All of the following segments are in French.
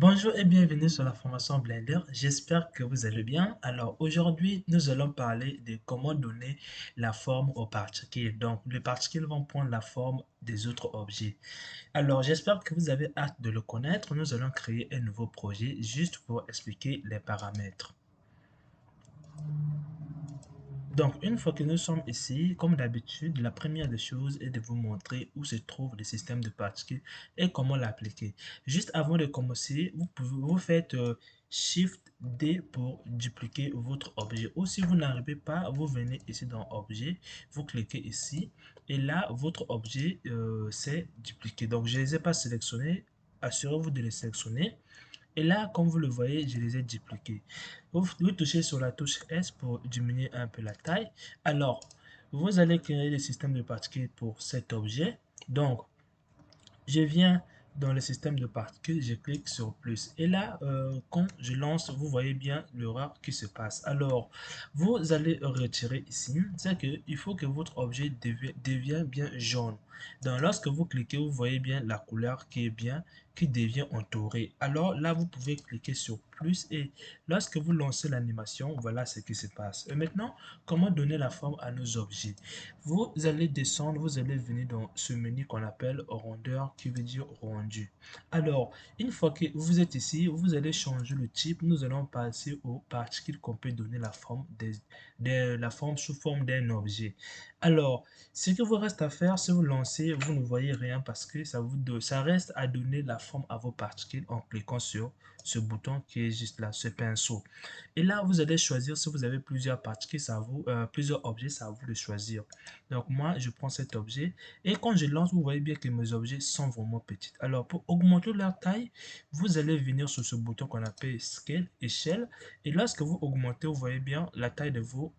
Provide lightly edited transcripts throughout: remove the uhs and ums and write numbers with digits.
Bonjour et bienvenue sur la formation Blender. J'espère que vous allez bien. Alors aujourd'hui, nous allons parler de comment donner la forme aux particules. Donc les particules vont prendre la forme des autres objets. Alors j'espère que vous avez hâte de le connaître. Nous allons créer un nouveau projet juste pour expliquer les paramètres. Donc, une fois que nous sommes ici, comme d'habitude, la première des choses est de vous montrer où se trouve le système de particules et comment l'appliquer. Juste avant de commencer, vous faites Shift D pour dupliquer votre objet. Ou si vous n'arrivez pas, vous venez ici dans Objet, vous cliquez ici et là, votre objet s'est dupliqué. Donc, je ne les ai pas sélectionnés. Assurez-vous de les sélectionner. Et là, comme vous le voyez, je les ai dupliqués. Vous touchez sur la touche S pour diminuer un peu la taille. Alors, vous allez créer le système de particules pour cet objet. Donc, je viens dans le système de particules, je clique sur plus. Et là, quand je lance, vous voyez bien l'erreur qui se passe. Alors, vous allez retirer ici. C'est qu'il faut que votre objet devienne bien jaune. Donc, lorsque vous cliquez, vous voyez bien la couleur qui est bien, qui devient entourée. Alors là, vous pouvez cliquer sur plus et lorsque vous lancez l'animation, voilà ce qui se passe. Et maintenant, comment donner la forme à nos objets? Vous allez descendre, vous allez venir dans ce menu qu'on appelle rondeur qui veut dire rendu. Alors, une fois que vous êtes ici, vous allez changer le type. Nous allons passer aux particules qu'on peut donner la forme, la forme sous forme d'un objet. Alors, ce que vous reste à faire, si vous lancez, vous ne voyez rien parce que ça reste à donner la forme à vos particules en cliquant sur ce bouton qui est juste là, ce pinceau. Et là, vous allez choisir si vous avez plusieurs particules, plusieurs objets, ça à vous de choisir. Donc moi, je prends cet objet et quand je lance, vous voyez bien que mes objets sont vraiment petits. Alors pour augmenter leur taille, vous allez venir sur ce bouton qu'on appelle Scale, échelle. Et lorsque vous augmentez, vous voyez bien la taille de vos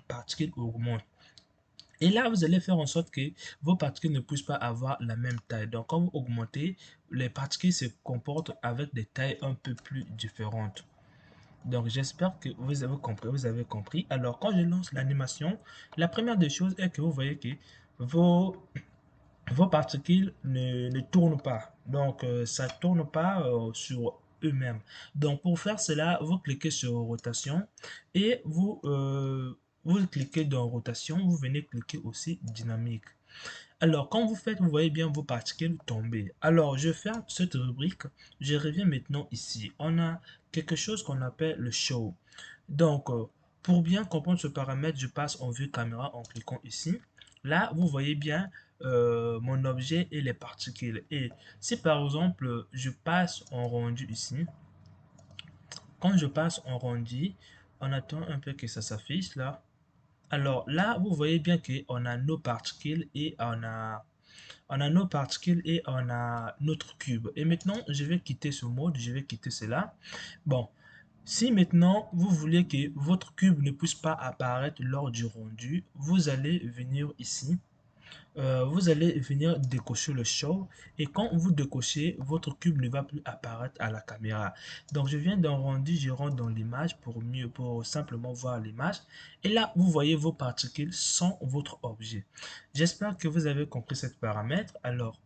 particules augmente. Et là, vous allez faire en sorte que vos particules ne puissent pas avoir la même taille. Donc, quand vous augmentez, les particules se comportent avec des tailles un peu plus différentes. Donc, j'espère que vous avez compris. Vous avez compris. Alors, quand je lance l'animation, la première des choses est que vous voyez que vos, vos particules ne tournent pas. Donc, ça ne tourne pas sur eux-mêmes. Donc, pour faire cela, vous cliquez sur rotation et vous cliquez dans rotation. Vous venez cliquer aussi dynamique. Alors, quand vous faites, vous voyez bien vos particules tomber. Alors, je ferme cette rubrique. Je reviens maintenant ici. On a quelque chose qu'on appelle le show. Donc, pour bien comprendre ce paramètre, je passe en vue caméra en cliquant ici. Là, vous voyez bien mon objet et les particules. Et si par exemple, je passe en rendu ici, quand je passe en rendu, on attend un peu que ça s'affiche là. Alors là, vous voyez bien qu'on a nos particules et on a nos particules et on a notre cube. Et maintenant, je vais quitter ce mode, je vais quitter cela. Bon, si maintenant vous voulez que votre cube ne puisse pas apparaître lors du rendu, vous allez venir ici. Vous allez venir décocher le show et quand vous décochez, votre cube ne va plus apparaître à la caméra. Donc je viens d'un rendu, je rentre dans l'image pour simplement voir l'image. Et là, vous voyez vos particules sans votre objet. J'espère que vous avez compris cette paramètre. Alors,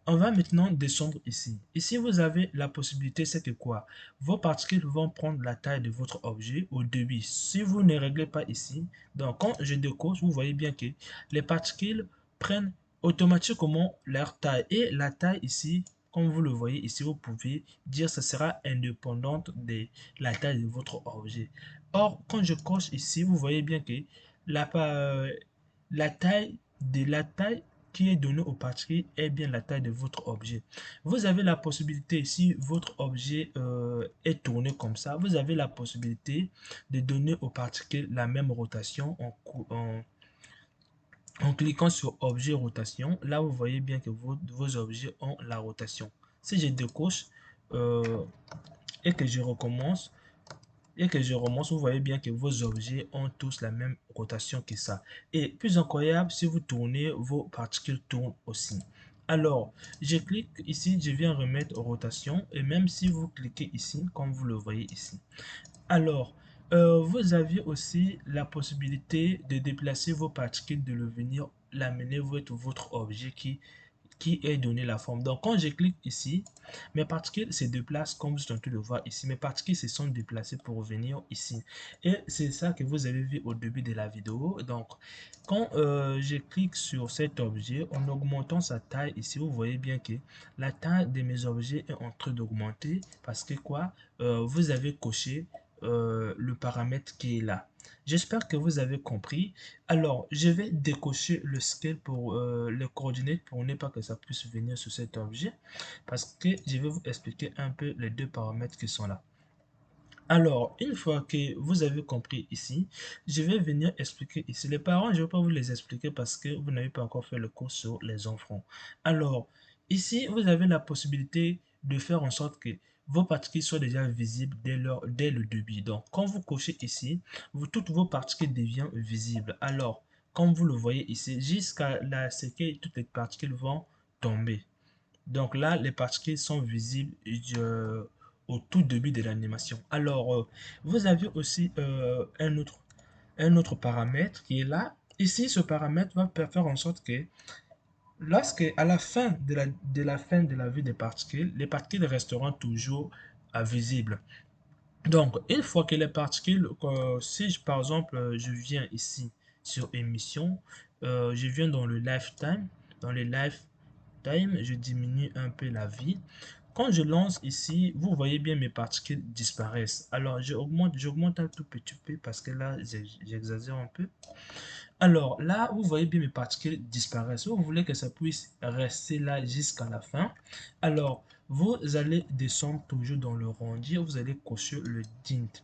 on va maintenant descendre ici. Ici, vous avez la possibilité, c'est que quoi? Vos particules vont prendre la taille de votre objet au début. Si vous ne réglez pas ici, donc quand je décoche, vous voyez bien que les particules prennent automatiquement leur taille. Et la taille ici, comme vous le voyez ici, vous pouvez dire que ce sera indépendante de la taille de votre objet. Or, quand je coche ici, vous voyez bien que la, la taille qui est donnée au particules est bien la taille de votre objet. Vous avez la possibilité, si votre objet est tourné comme ça, vous avez la possibilité de donner aux particules la même rotation en cliquant sur objet rotation. Là, vous voyez bien que vos objets ont la rotation. Si je décoche euh, et que je recommence, vous voyez bien que vos objets ont tous la même rotation que ça. Et plus incroyable, si vous tournez, vos particules tournent aussi. Alors, je clique ici, je viens remettre rotation, et même si vous cliquez ici, comme vous le voyez ici. Alors, vous avez aussi la possibilité de déplacer vos particules, de le venir l'amener vers votre objet qui est donné la forme. Donc, quand je clique ici, mes particules se déplacent comme vous êtes en train de voir ici. Mes particules se sont déplacées pour venir ici. Et c'est ça que vous avez vu au début de la vidéo. Donc, quand je clique sur cet objet, en augmentant sa taille ici, vous voyez bien que la taille de mes objets est en train d'augmenter parce que quoi, vous avez coché le paramètre qui est là. J'espère que vous avez compris. Alors, je vais décocher le scale pour les coordonnées pour ne pas que ça puisse venir sur cet objet parce que je vais vous expliquer un peu les deux paramètres qui sont là. Alors, une fois que vous avez compris ici, je vais venir expliquer ici. Les parents, je ne vais pas vous les expliquer parce que vous n'avez pas encore fait le cours sur les enfants. Alors, ici, vous avez la possibilité de faire en sorte que vos particules soient déjà visibles dès le début. Donc, quand vous cochez ici, toutes vos particules deviennent visibles. Alors, comme vous le voyez ici, jusqu'à ce que toutes les particules vont tomber. Donc là, les particules sont visibles au tout début de l'animation. Alors, vous avez aussi un autre paramètre qui est là. Ici, ce paramètre va faire en sorte que lorsque, à la fin de la vie des particules, les particules resteront toujours visibles. Donc, une fois que les particules, si par exemple, je viens ici sur émission, je viens dans le lifetime, dans le lifetime, je diminue un peu la vie. Quand je lance ici, vous voyez bien mes particules disparaissent. Alors, j'augmente un tout petit peu parce que là, j'exagère un peu. Alors là, vous voyez bien mes particules disparaissent. Vous voulez que ça puisse rester là jusqu'à la fin. Alors, vous allez descendre toujours dans le rendu. Vous allez cocher le DINT.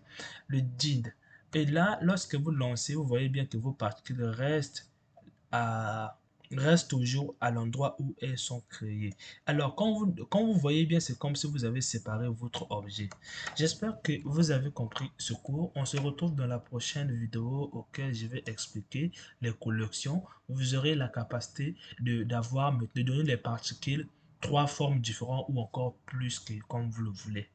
Le DID. Et là, lorsque vous lancez, vous voyez bien que vos particules à, restent toujours à l'endroit où elles sont créées. Alors, quand vous voyez bien, c'est comme si vous avez séparé votre objet. J'espère que vous avez compris ce cours. On se retrouve dans la prochaine vidéo auquel je vais expliquer les collections. Vous aurez la capacité de donner les particules trois formes différentes ou encore plus que comme vous le voulez.